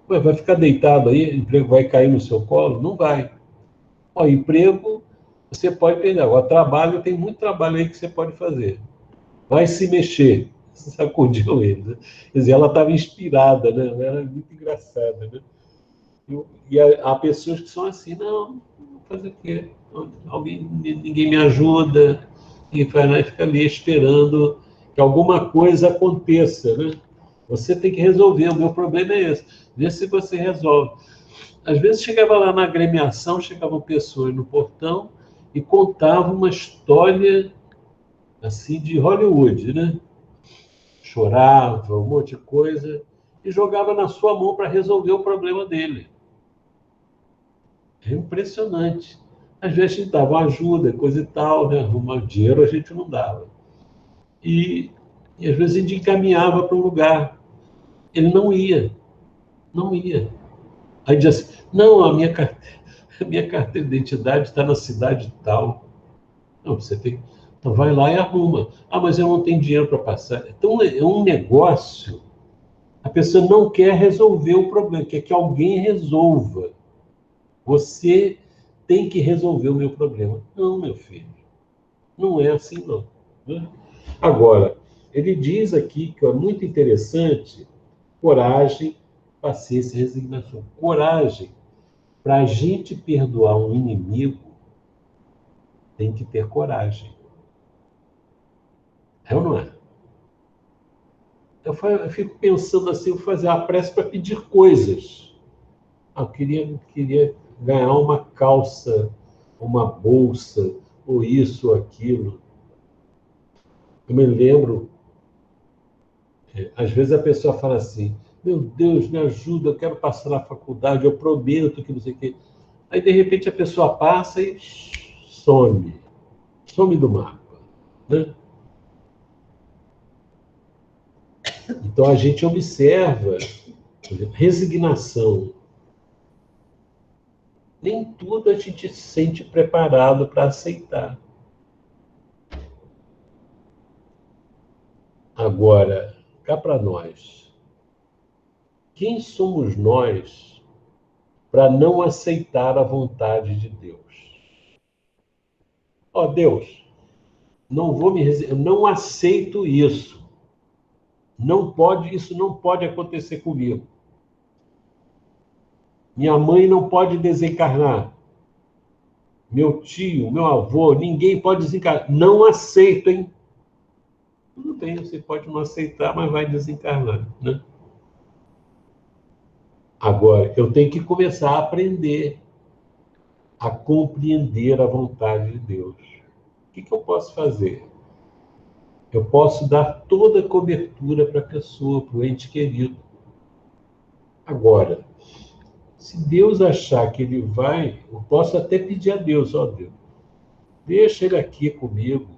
Ué, vai ficar deitado aí, o emprego vai cair no seu colo? Não vai. Ó, emprego, você pode perder. Agora, trabalho, tem muito trabalho aí que você pode fazer. Vai se mexer. Sacudiu ele. Né? Quer dizer, ela estava inspirada, né? Ela era muito engraçada, né? E há pessoas que são assim, não, vou fazer o quê? Ninguém me ajuda, e fica ali esperando que alguma coisa aconteça, né? Você tem que resolver, o meu problema é esse. Vê se você resolve. Às vezes chegava lá na agremiação, chegavam pessoas no portão e contavam uma história assim de Hollywood, né? Chorava, um monte de coisa, e jogava na sua mão para resolver o problema dele. É impressionante. Às vezes a gente dava ajuda, coisa e tal, né? Arrumar dinheiro a gente não dava. E, às vezes a gente encaminhava para um lugar. Ele não ia, não ia. Aí dizia assim, não, a minha carteira de identidade está na cidade tal. Não, você tem. Então vai lá e arruma. Ah, mas eu não tenho dinheiro para passar. Então é um negócio. A pessoa não quer resolver o problema, quer que alguém resolva. Você tem que resolver o meu problema. Não, meu filho. Não é assim, não. Né? Agora, ele diz aqui que é muito interessante: coragem, paciência e resignação. Coragem. Para a gente perdoar um inimigo, tem que ter coragem. É ou não é? Eu fico pensando assim, vou fazer a prece para pedir coisas. Eu queria ganhar uma calça, uma bolsa, ou isso, ou aquilo. Eu me lembro, às vezes a pessoa fala assim, meu Deus, me ajuda, eu quero passar na faculdade, eu prometo que não sei o quê. Aí, de repente, a pessoa passa e some. Some do mapa. Né? Então, a gente observa, por exemplo, resignação. Nem tudo a gente se sente preparado para aceitar. Agora, cá para nós. Quem somos nós para não aceitar a vontade de Deus? Ó, Deus, eu não aceito isso. Isso não pode acontecer comigo. Minha mãe não pode desencarnar. Meu tio, meu avô, ninguém pode desencarnar. Não aceito, hein? Tudo bem, você pode não aceitar, mas vai desencarnar, né? Agora, eu tenho que começar a aprender a compreender a vontade de Deus. O que eu posso fazer? Eu posso dar toda a cobertura para a pessoa, para o ente querido. Agora, se Deus achar que ele vai, eu posso até pedir a Deus, ó Deus, deixa ele aqui comigo.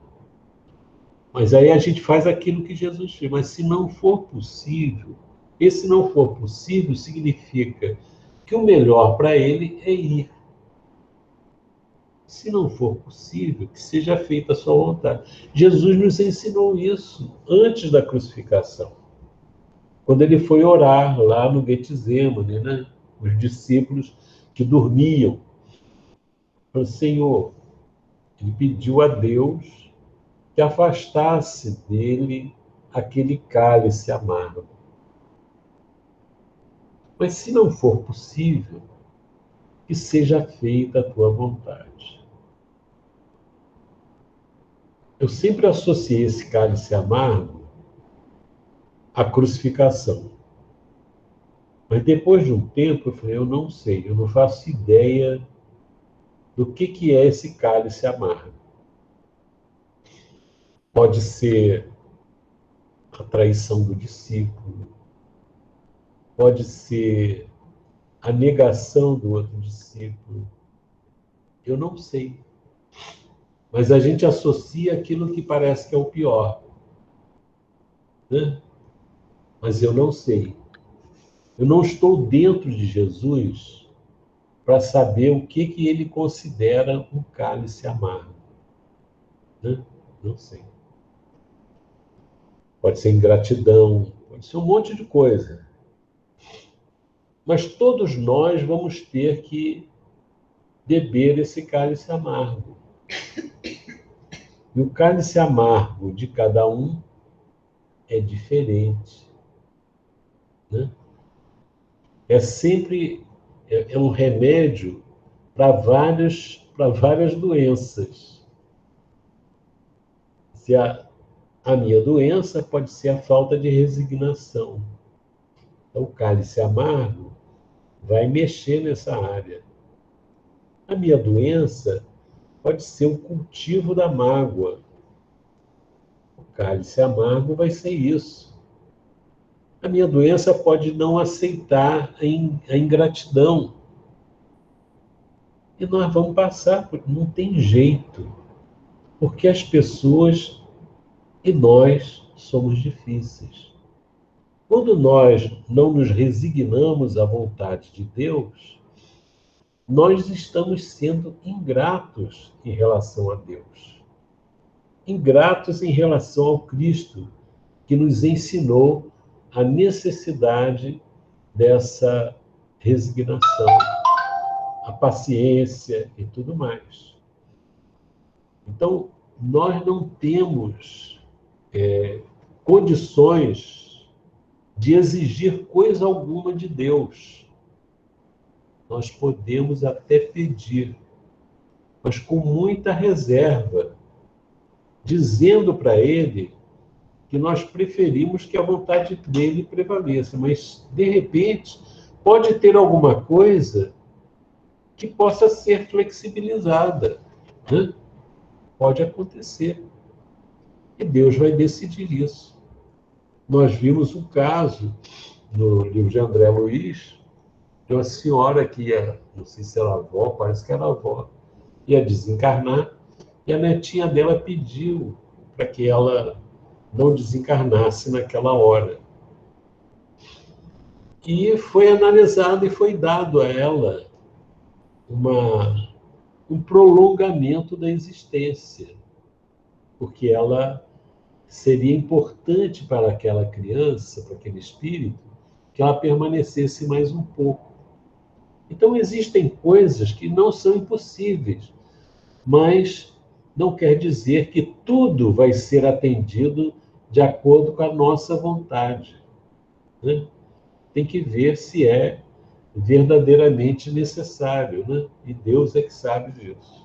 Mas aí a gente faz aquilo que Jesus fez. Mas se não for possível, esse não for possível significa que o melhor para ele é ir. Se não for possível, que seja feita a sua vontade. Jesus nos ensinou isso antes da crucificação. Quando ele foi orar lá no Getsemane, né? Os discípulos que dormiam. O Senhor, ele pediu a Deus que afastasse dele aquele cálice amargo. Mas se não for possível, que seja feita a tua vontade. Eu sempre associei esse cálice amargo à crucificação. Mas depois de um tempo, eu falei, eu não sei, eu não faço ideia do que é esse cálice amargo. Pode ser a traição do discípulo, pode ser a negação do outro discípulo. Eu não sei. Mas a gente associa aquilo que parece que é o pior, né? Mas eu não sei. Eu não estou dentro de Jesus para saber o que ele considera um cálice amargo, né? Não sei. Pode ser ingratidão, pode ser um monte de coisa. Mas todos nós vamos ter que beber esse cálice amargo. E o cálice amargo de cada um é diferente, né? É sempre um remédio para várias doenças. Se a minha doença pode ser a falta de resignação. Então, o cálice amargo vai mexer nessa área. A minha doença pode ser o cultivo da mágoa. O cálice amargo vai ser isso. A minha doença pode não aceitar a ingratidão. E nós vamos passar, porque não tem jeito. Porque as pessoas e nós somos difíceis. Quando nós não nos resignamos à vontade de Deus, nós estamos sendo ingratos em relação a Deus. Ingratos em relação ao Cristo, que nos ensinou a necessidade dessa resignação, a paciência e tudo mais. Então, nós não temos condições de exigir coisa alguma de Deus. Nós podemos até pedir, mas com muita reserva, dizendo para Ele que nós preferimos que a vontade dele prevaleça. Mas, de repente, pode ter alguma coisa que possa ser flexibilizada, né? Pode acontecer. E Deus vai decidir isso. Nós vimos um caso no livro de André Luiz, de uma senhora que ia, não sei se era avó, parece que era avó, ia desencarnar, e a netinha dela pediu para que ela não desencarnasse naquela hora. E foi analisado e foi dado a ela um prolongamento da existência, porque ela seria importante para aquela criança, para aquele espírito, que ela permanecesse mais um pouco. Então, existem coisas que não são impossíveis, mas não quer dizer que tudo vai ser atendido de acordo com a nossa vontade, né? Tem que ver se é verdadeiramente necessário, né? E Deus é que sabe disso.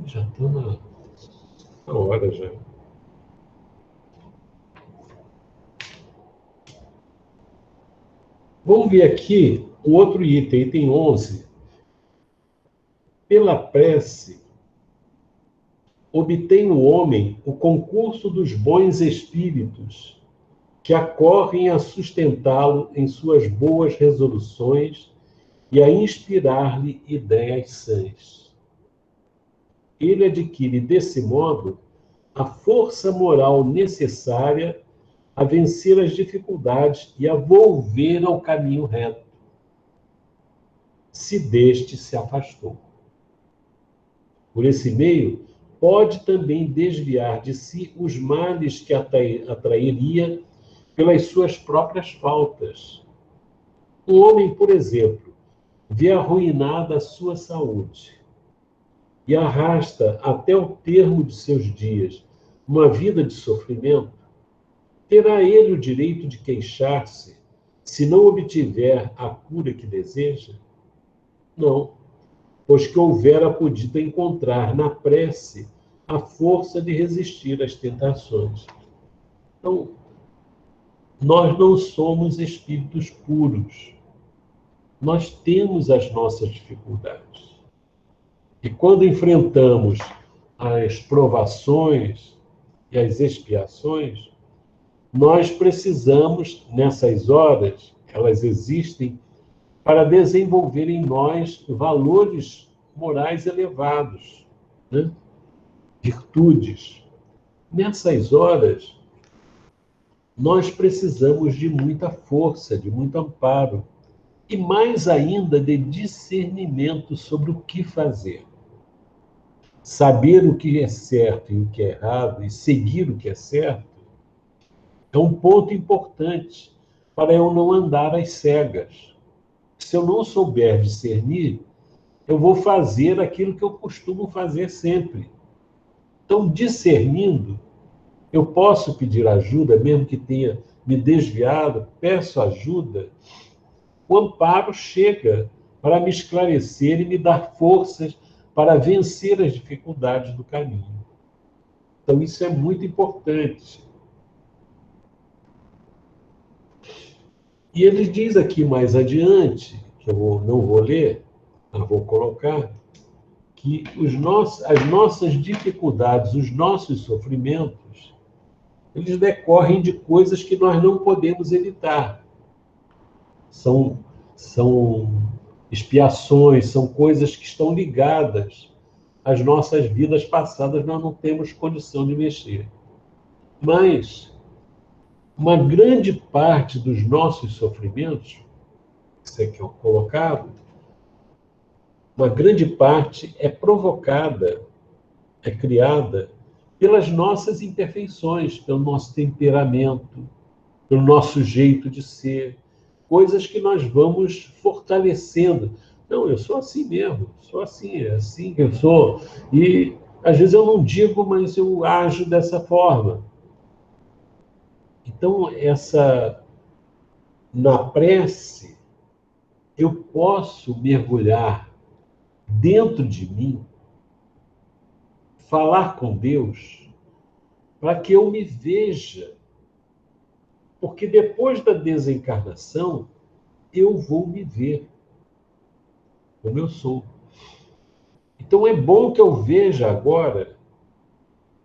Já estou na hora já. Vamos ver aqui um outro item, item 11. Pela prece, obtém o homem o concurso dos bons espíritos, que acorrem a sustentá-lo em suas boas resoluções e a inspirar-lhe ideias sãs. Ele adquire, desse modo, a força moral necessária a vencer as dificuldades e a volver ao caminho reto, se deste se afastou. Por esse meio, pode também desviar de si os males que atrairia pelas suas próprias faltas. Um homem, por exemplo, vê arruinada a sua saúde e arrasta até o termo de seus dias uma vida de sofrimento, terá ele o direito de queixar-se se não obtiver a cura que deseja? Não, pois que houvera podido encontrar na prece a força de resistir às tentações. Então, nós não somos espíritos puros. Nós temos as nossas dificuldades. E quando enfrentamos as provações e as expiações, nós precisamos, nessas horas, elas existem para desenvolver em nós valores morais elevados, né? Virtudes. Nessas horas, nós precisamos de muita força, de muito amparo, e mais ainda de discernimento sobre o que fazer. Saber o que é certo e o que é errado, e seguir o que é certo, é um ponto importante para eu não andar às cegas. Se eu não souber discernir, eu vou fazer aquilo que eu costumo fazer sempre. Então, discernindo, eu posso pedir ajuda, mesmo que tenha me desviado, peço ajuda. O amparo chega para me esclarecer e me dar forças para vencer as dificuldades do caminho. Então, isso é muito importante. E ele diz aqui mais adiante, que eu não vou ler, mas vou colocar, que as nossas dificuldades, os nossos sofrimentos, eles decorrem de coisas que nós não podemos evitar. São expiações, são coisas que estão ligadas às nossas vidas passadas, nós não temos condição de mexer. Mas uma grande parte dos nossos sofrimentos, isso aqui é colocado, uma grande parte é provocada, é criada pelas nossas imperfeições, pelo nosso temperamento, pelo nosso jeito de ser, coisas que nós vamos fortalecendo. Não, eu sou assim mesmo, sou assim, é assim que eu sou. E às vezes eu não digo, mas eu ajo dessa forma. Então, na prece, eu posso mergulhar dentro de mim, falar com Deus, para que eu me veja. Porque depois da desencarnação, eu vou me ver como eu sou. Então é bom que eu veja agora,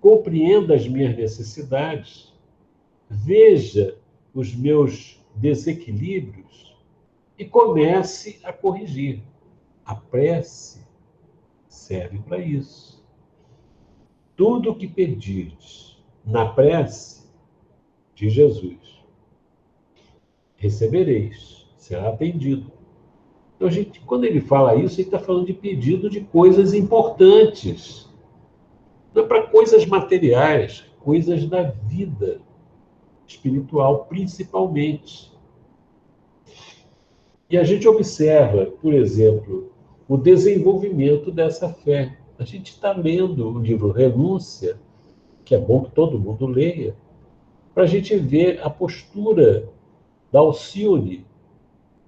compreenda as minhas necessidades, veja os meus desequilíbrios e comece a corrigir. A prece serve para isso. Tudo o que pedirdes na prece de Jesus, recebereis, será atendido. Então, gente, quando ele fala isso, ele está falando de pedido de coisas importantes. Não é para coisas materiais, coisas da vida espiritual, principalmente. E a gente observa, por exemplo, o desenvolvimento dessa fé. A gente está lendo o livro Renúncia, que é bom que todo mundo leia, para a gente ver a postura da Alcione,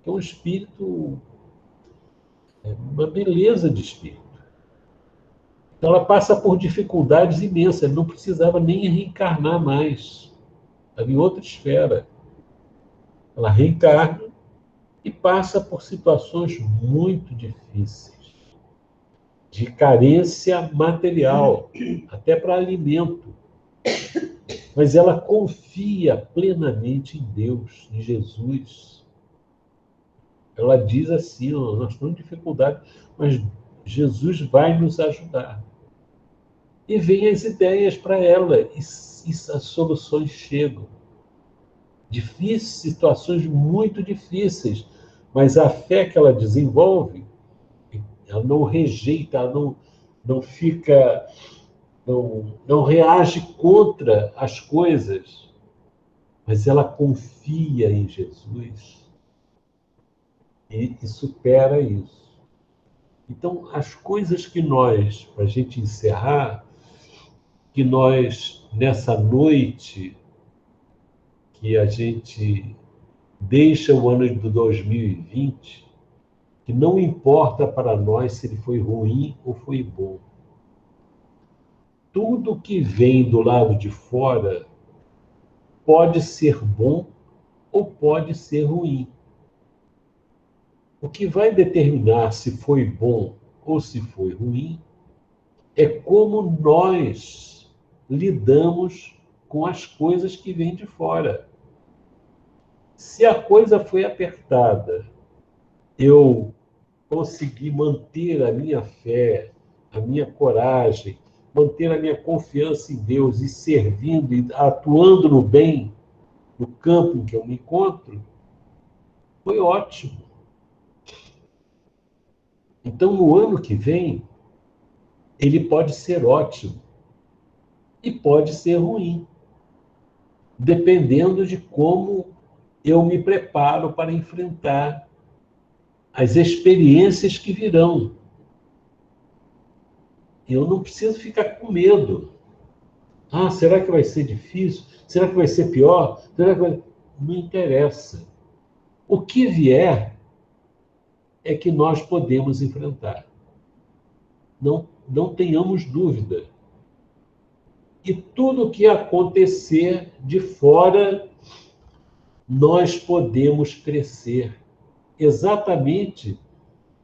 que é um espírito, uma beleza de espírito. Então ela passa por dificuldades imensas, ele não precisava nem reencarnar mais. Estava em outra esfera. Ela reencarna e passa por situações muito difíceis, de carência material, até para alimento. Mas ela confia plenamente em Deus, em Jesus. Ela diz assim, nós estamos em dificuldade, mas Jesus vai nos ajudar. E vem as ideias para ela, e as soluções chegam. Difíceis, situações muito difíceis, mas a fé que ela desenvolve, ela não rejeita, ela não fica, não reage contra as coisas, mas ela confia em Jesus e supera isso. Então, as coisas que nós, para a gente encerrar, que nós nessa noite que a gente deixa o ano de 2020, que não importa para nós se ele foi ruim ou foi bom. Tudo que vem do lado de fora pode ser bom ou pode ser ruim. O que vai determinar se foi bom ou se foi ruim é como nós lidamos com as coisas que vêm de fora. Se a coisa foi apertada, eu consegui manter a minha fé, a minha coragem, manter a minha confiança em Deus e servindo e atuando no bem, no campo em que eu me encontro, foi ótimo. Então, no ano que vem, ele pode ser ótimo e pode ser ruim, dependendo de como eu me preparo para enfrentar as experiências que virão. Eu não preciso ficar com medo. Ah, será que vai ser difícil? Será que vai ser pior? Será que vai... Não interessa. O que vier é que nós podemos enfrentar. Não tenhamos dúvida. E tudo o que acontecer de fora, nós podemos crescer. Exatamente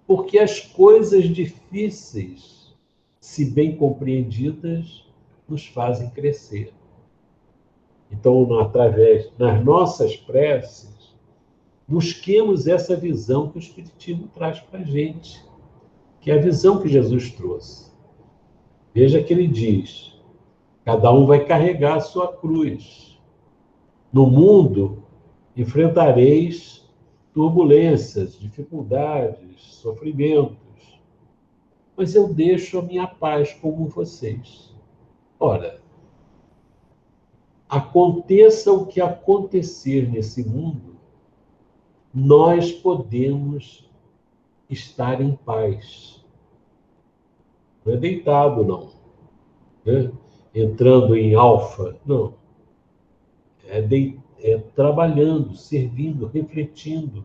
porque as coisas difíceis, se bem compreendidas, nos fazem crescer. Então, através das nossas preces, busquemos essa visão que o Espiritismo traz para a gente, que é a visão que Jesus trouxe. Veja que ele diz: cada um vai carregar a sua cruz. No mundo, enfrentareis turbulências, dificuldades, sofrimentos, mas eu deixo a minha paz com vocês. Ora, aconteça o que acontecer nesse mundo, nós podemos estar em paz. Não é deitado, não. Né? Entrando em alfa, não. É trabalhando, servindo, refletindo,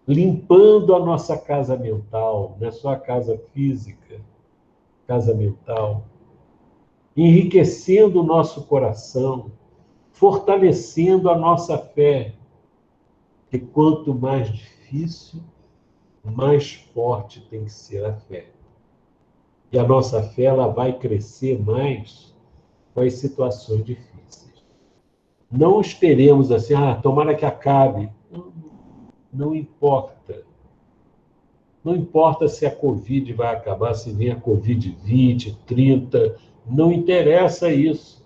limpando a nossa casa mental, não é só a casa física, casa mental, enriquecendo o nosso coração, fortalecendo a nossa fé, que quanto mais difícil, mais forte tem que ser a fé. E a nossa fé ela vai crescer mais com as situações difíceis. Não esperemos assim, tomara que acabe. Não importa. Não importa se a Covid vai acabar, se vem a Covid-20, 30, não interessa isso.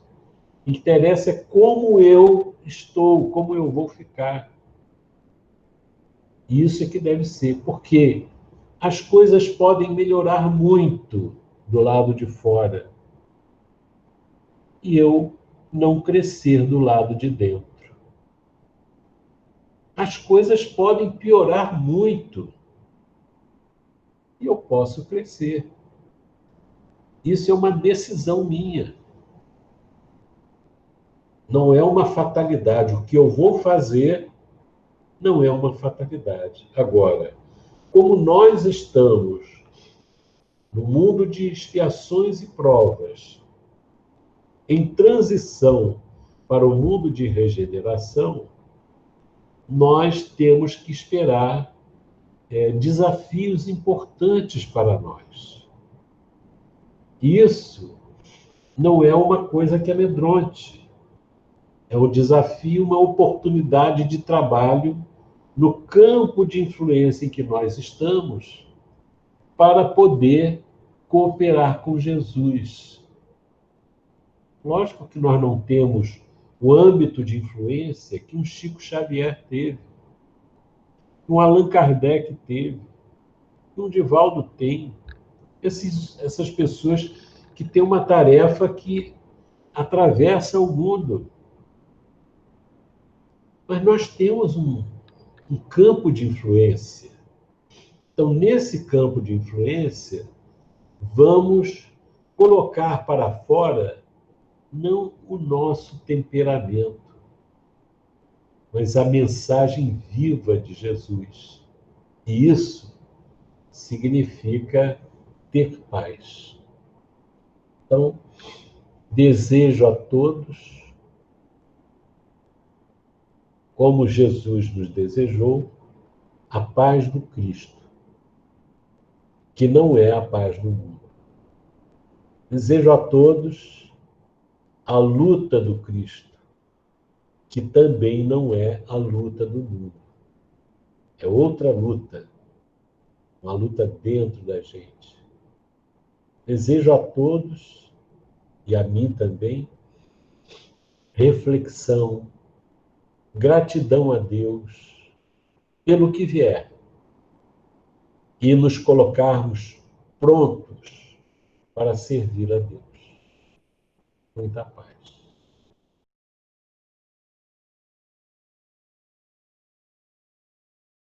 Interessa é como eu estou, como eu vou ficar. Isso é que deve ser, porque as coisas podem melhorar muito do lado de fora e eu não crescer do lado de dentro. As coisas podem piorar muito e eu posso crescer. Isso é uma decisão minha. Não é uma fatalidade. O que eu vou fazer não é uma fatalidade. Agora, como nós estamos no mundo de expiações e provas, em transição para o mundo de regeneração, nós temos que esperar desafios importantes para nós. Isso não é uma coisa que amedronte. É um desafio, uma oportunidade de trabalho no campo de influência em que nós estamos para poder cooperar com Jesus. Lógico que nós não temos o âmbito de influência que um Chico Xavier teve, que um Allan Kardec teve, que um Divaldo tem. Essas pessoas que têm uma tarefa que atravessa o mundo. Mas nós temos um campo de influência. Então, nesse campo de influência, vamos colocar para fora não o nosso temperamento, mas a mensagem viva de Jesus. E isso significa ter paz. Então, desejo a todos, como Jesus nos desejou, a paz do Cristo, que não é a paz do mundo. Desejo a todos a luta do Cristo, que também não é a luta do mundo. É outra luta, uma luta dentro da gente. Desejo a todos, e a mim também, reflexão, gratidão a Deus pelo que vier e nos colocarmos prontos para servir a Deus. Muita paz.